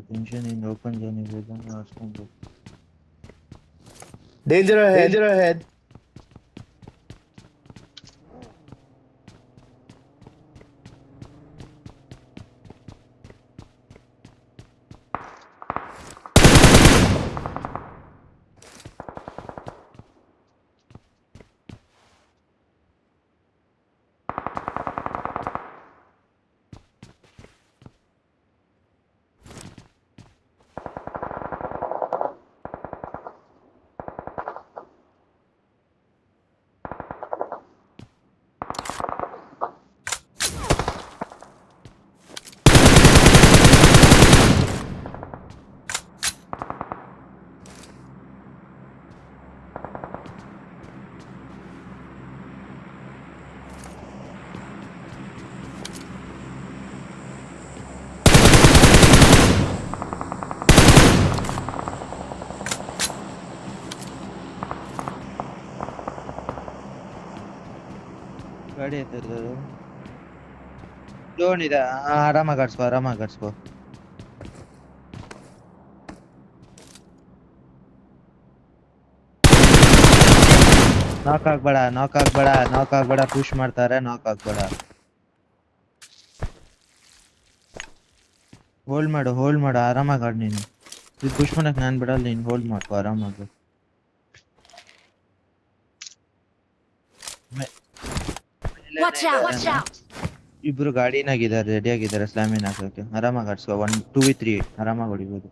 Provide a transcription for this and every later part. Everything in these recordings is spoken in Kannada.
ಟೆನ್ಷನ್ ಇನ್ ಓಪನ್ ಜೋನ್ ಇದೆ ಆಡ್ಸ್ಕೊಂಡು Danger ahead. Danger ahead. ಗಾಡಿ ಎತ್ತಿರೋದು ಜೋನ್ ಇದೆ ಆರಾಮಾಗಿ ಆಡ್ಸ್ಕೋ ನಾಕ್ ಆಗ್ಬೇಡ ಪುಷ್ ಮಾಡ್ತಾರೆ ನಾಕ್ ಆಗ್ಬೇಡ ಹೋಲ್ಡ್ ಮಾಡು ಆರಾಮಾಗಿ ಆಡ್ ನೀನು ಇದು ಪುಷ್ ಮಾಡಕ್ ನಾನ್ ಬಿಡಲ್ಲ ನೀನ್ ಹೋಲ್ಡ್ ಮಾಡ್ಕೋ ಆರಾಮಾಗಿ Watch out! ಇಬ್ರು ಗಾಡಿನಾಗಿದ್ದಾರೆ ರೆಡಿ ಆಗಿದ್ದಾರೆ ಸ್ಲಾಮಿನ್ ಹಾಕೋಕೆ ಆರಾಮಾಗಿ ಆಡ್ಸ್ಕೋ 1 2v3 ಆರಾಮಾಗಿ ಹೊಡಿಬೋದು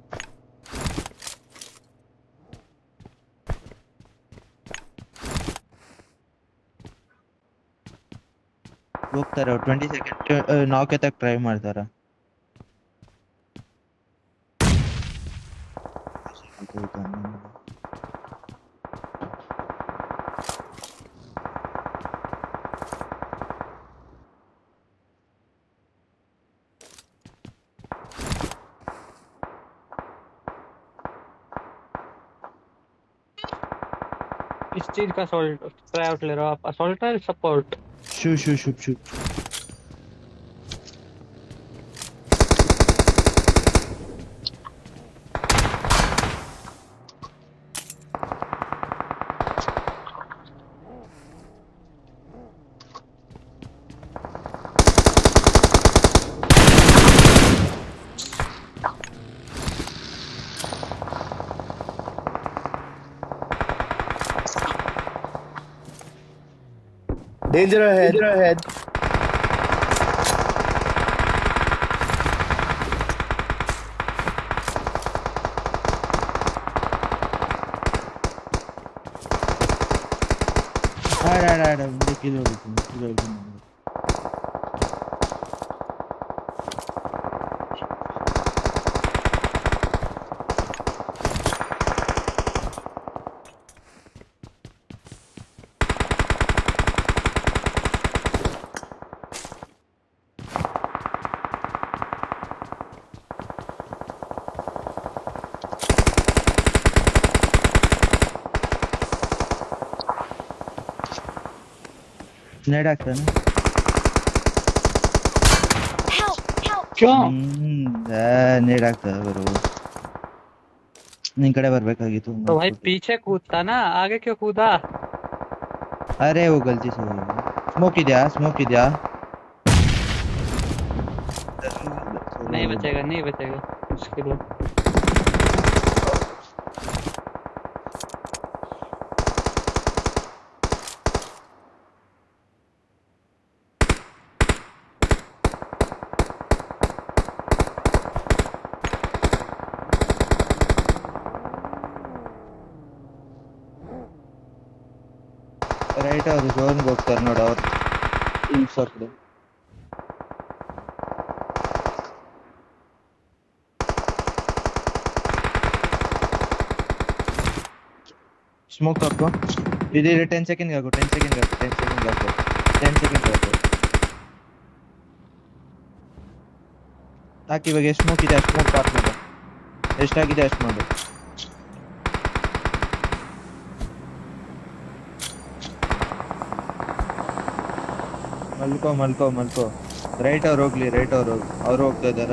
ಹೋಗ್ತಾರೆ 20 ಸೆಕೆಂಡ್ ನಾಕ್ ಎತ್ತಕ್ ಟ್ರೈ ಮಾಡ್ತಾರ इस चीज का असॉल्ट ट्राई आउट ले रहा हो आप असॉल्ट है support shoe Danger ahead. Danger ahead. ಆಡ ಮುಂದೆ ಕಿಲ್ ಹೊಡಿತೀನಿ ನೆಡ್ ಹಾಕ್ತಾನೆ क्यों नेड ಆಗ್ತದೆ ಬರೋ ನಿನ್ ಕಡೆ ಬರ್ಬೇಕಾಗಿತ್ತು तो भाई पीछे कूदता ना आगे क्यों कूदा अरे वो गलती से स्मोक ಇದೆಯಾ नहीं बचेगा मुश्किल है ರೈಟ್ ಅವರು ಝೋನ್ಗೆ ಹೋಗ್ತಾರೆ ನೋಡು ಅವ್ರು ಹಿಂಗ್ ಸರ್ಕಲ್ ಸ್ಮೋಕ್ ಹಾಕು ಇದು 10 ಸೆಕೆಂಡ್ ಹಾಕು 10 ಸೆಕೆಂಡ್ ಹಾಕಿ ಇವಾಗ ಎಷ್ಟು ಸ್ಮೋಕ್ ಇದೆ ಅಷ್ಟು ಸ್ಮೋಕ್ ಹಾಕ್ಬೋದು ಎಷ್ಟಾಗಿದೆ ಅಷ್ಟು ಮಾಡು ಮಲ್ಕೋ ರೈಟ್ ಅವ್ರು ಹೋಗ್ಲಿ ಅವ್ರು ಹೋಗ್ತಾ ಇದಾರ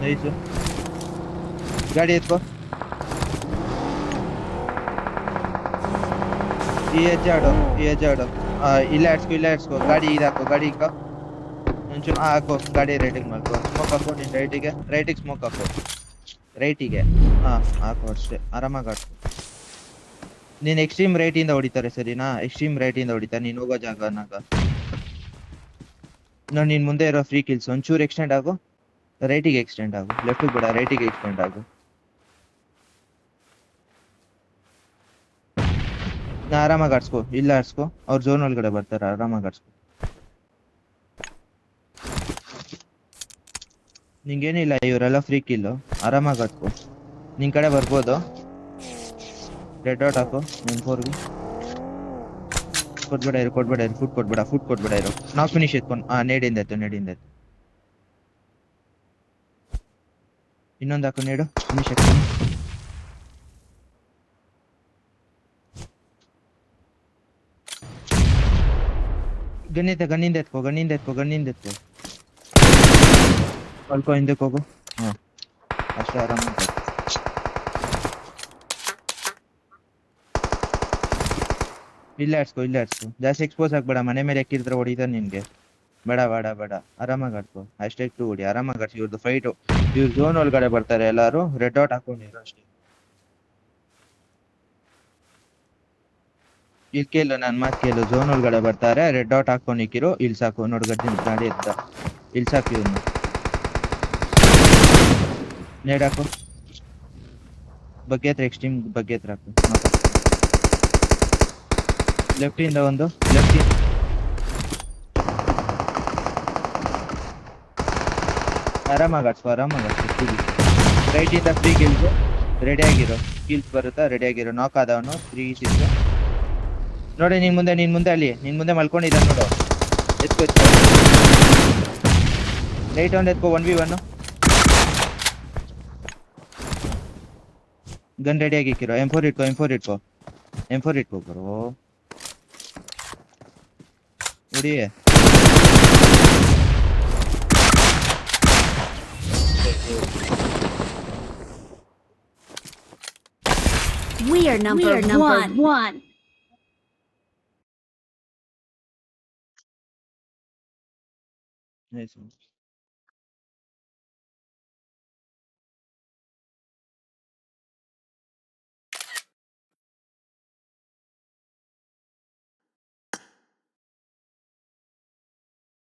ನೈಸು ಗಾಡಿ ಎತ್ಕೋ ಈ ಹೆಜ್ಜೆ ಆಡು ಇಲ್ಲೇ ಆಡ್ಸ್ಕೊ ಗಾಡಿ ಇದಾಕೋ ಗಾಡಿ ಇಕ್ಕೋ ಒಂಚೂರು ಹಾಕೋ ಗಾಡಿ ರೈಟಿಂಗ್ ಮಾಡ್ಕೋ ಸ್ಮೋಕ್ ಹಾಕೋ ನಿನ್ ರೈಟಿಗೆ ಸ್ಮೋಕ್ ಹಾಕೋ ರೈಟಿಗೆ ಹಾಕೋ ಅಷ್ಟೇ ಆರಾಮಾಗಿ ಆಡ್ಕೊ ನೀನ್ ಎಕ್ಸ್ಟ್ರೀಮ್ ರೈಟ್ ಇಂದ ಹೊಡಿತಾರೆ ಸರಿನಾ ಎಕ್ಸ್ಟ್ರೀಮ್ ರೈಟ್ ಇಂದ ಹೊಡಿತಾರೆ ನೀನ್ ಹೋಗೋ ಜಾಗನಾಗ ನಾನು ನಿನ್ ಮುಂದೆ ಇರೋ ಫ್ರೀ ಕಿಲ್ಸ್ ಒಂಚೂರು ಎಕ್ಸ್ಟೆಂಡ್ ಆಗು ರೈಟಿಗೆ ಎಕ್ಸ್ಟೆಂಡ್ ಆಗು ಲೆಫ್ಟ್ ಬೇಡ ರೈಟಿಗೆ ಎಕ್ಸ್ಟೆಂಡ್ ಆಗು ಆರಾಮಾಗಿ ಆಡ್ಸ್ಕೊ ಇಲ್ಲ ಆಡ್ಸ್ಕೊ ಅವ್ರ ಝೋನ್ ಒಳಗಡೆ ಬರ್ತಾರೆ ಆರಾಮಾಗಿ ಆಡ್ಸ್ಕೊ ನಿಂಗೇನಿಲ್ಲ ಇವರೆಲ್ಲ ಫ್ರೀ ಕಿಲ್ಲು ಆರಾಮಾಗಿ ಆಡ್ಕೊ ನಿನ್ ಕಡೆ ಬರ್ಬೋದು ರೆಡ್ ಡಾಟ್ ಹಾಕು ನಿನ್ ಫೋರ್ಗೆ ಕೊಡ್ಬೇಡ ಇರು ಫುಡ್ ಕೊಡ್ಬೇಡ ಇರು ನಾವು ಫಿನಿಶ್ ಎತ್ಕೊಂಡು ನೇಡಿಂದ ಎತ್ತು ಇನ್ನೊಂದು ಹಾಕು ನೇಡು ಫಿನಿಶ್ ಎತ್ಕೊಂಡು ಗಣ್ಣಿಂದ ಎತ್ಕೋ ಕಳ್ಕೊ ಹಿಂದಕ್ಕೆ ಹೋಗು ಅಷ್ಟೇ ಆರಾಮ ಇಲ್ಲೇ ಆಡ್ಸ್ಕೊ ಜಾಸ್ತಿ ಎಕ್ಸ್ಪೋಸ್ ಆಗ್ಬೇಡ ಮನೆ ಮೇಲೆ ಎಕ್ಕಿದ್ರೆ ಹೊಡಿತಾರೆ ನಿನ್ಗೆ ಬೇಡ ಆರಾಮಾಗಿ ಆಡ್ಕೊ ಅಷ್ಟೇ ಟು ಹೊಡಿ ಆರಾಮಾಗಿ ಆಡ್ಸಿ ಇವ್ರದ್ದು ಫೈಟು ಇವ್ರ ಝೋನ್ ಒಳಗಡೆ ಬರ್ತಾರೆ ಎಲ್ಲಾರು ರೆಡ್ ಔಟ್ ಹಾಕೊಂಡಿರೋ ಅಷ್ಟೇ ಇಲ್ಲಿ ಕೇಳು ನನ್ನ ಮಾತು ಕೇಳು ಝೋನ್ ಒಳಗಡೆ ಬರ್ತಾರೆ ರೆಡ್ ಔಟ್ ಹಾಕೊಂಡಿಕ್ಕಿರು ಇಲ್ಲಿ ಸಾಕು ನೋಡ್ಗಡ್ಡಿ ಗಾಡಿ ಎದ್ದ ಇಲ್ಲಿ ಸಾಕು ಇವನು ನೇಡ್ ಹಾಕು ಬಗ್ಗೆ ಹತ್ರ ಎಕ್ಸ್ಟ್ರೀಮ್ ಬಗ್ಗೆ ಹತ್ರ ಹಾಕು ಲೆಫ್ಟ್ ಇಂದ ಒಂದು ಆರಾಮಾಗಿ ಆಡ್ಸು ರೈಟ್ ಇಂದ ಫ್ರೀ ಕಿಲ್ಸ್ ರೆಡಿ ಆಗಿರೋ ಕಿಲ್ಸ್ ಬರುತ್ತಾ ರೆಡಿ ಆಗಿರೋ ನಾಕ್ ಆದವನು 3-6 ನೋಡಿ ನಿನ್ ಮುಂದೆ ಅಲ್ಲಿ ನಿನ್ ಮುಂದೆ ಮಲ್ಕೊಂಡಿದ್ದ ನೋಡು ಎತ್ಕೋ ರೈಟ್ ಒಂದು ಎತ್ಕೋ 1v1 ಗನ್ ರೆಡಿ ಆಗಿಕ್ಕಿರೋ M4 ಇಟ್ಕೋ ಬರೋ ನೋಡಿ We are number one. Nice.